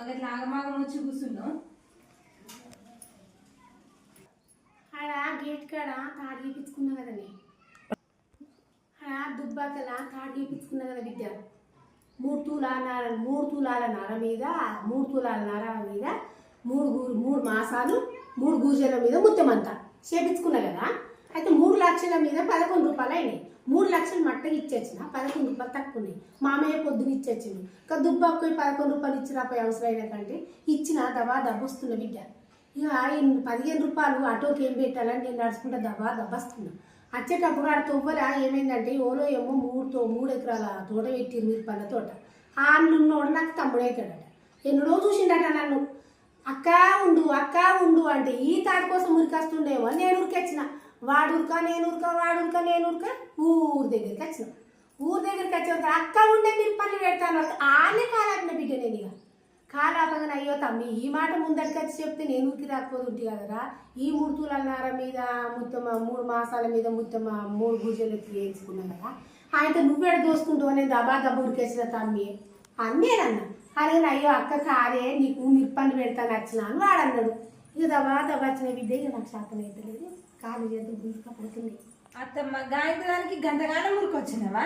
గట్లా ఆగమాగం వచ్చి కూర్చున్నావు. ఆడ గేట్ కాడ తాడు గీపించుకున్నా కదండి. ఆడ దుబ్బాకల తాడు గీపించుకున్నా కదా బిడ్డ. 3 తులాల నర మీద 3 తులాల నర మీద 3 మాసాలు 3 గూజల మీద ముత్తమంతా చేపించుకున్నా కదా. అయితే 3 లక్షల మీద 11 రూపాయలు అయినాయి. 3 లక్షలు మట్టకి ఇచ్చేసిన 11 రూపాయలు తక్కువ ఉన్నాయి. మామయ్య పొద్దున ఇచ్చేసింది. ఇంకా దుబ్బాకు 11 రూపాయలు ఇచ్చినప్పుడు అవసరం అయినా కంటే ఇచ్చిన దబ్బొస్తున్న బిడ్డ. ఇక 15 రూపాయలు ఆటోకి ఏం పెట్టాలని నేను నడుచుకుంటే దబ్బొస్తున్నా. వచ్చేటప్పుడు ఆడ తొవ్వల ఏమైందంటే ఓలో ఏమో 3 ఎకరాల తోట పెట్టిరు, మీరు పళ్ళ తోట. ఆ ఉన్నోడు నాకు తమ్ముడు అవుతాడట. ఎన్నడో చూసిండట నన్ను. అక్క ఉండు అంటే ఈ తాటి కోసం ఉరికొస్తుండేమో నేను ఉరికొచ్చిన. వాడుక నేనురక ఊరి దగ్గరికి వచ్చిన. ఊరి దగ్గరికి వచ్చే అక్క ఉండే మీరు పనులు పెడతాను ఆనే కాలాపిన బిడ్డ. నేను ఇక కాలాపగానే అయ్యో తమ్మి ఈ మాట ముందరికి వచ్చి చెప్తే నేను ఊరికి రాకపోతుంటే కదరా. ఈ 3 తులాల నర మీద మొత్తం 3 మాసాల మీద మొత్తం 3 గుజలు వేయించుకున్నాను కదా. ఆయనతో నువ్వేడ దోసుకుంటావు అనేది దబ్బా ఉరికేసిన తమ్మి అన్నేనన్నా. అదే అయ్యో అక్క కాదే నీకు మీరు పనులు పెడతాను వచ్చిన అని వాడన్నాడు. ఇక దబ్బా వచ్చిన బిడ్డ. ఇక నాకు శాతం అయితే లేదు. కాలు చేతులు గుంజుకపోతున్నాయి. అత్తమ్మ గాయత్రానికి గంటగానే ఊరికి వచ్చినావా?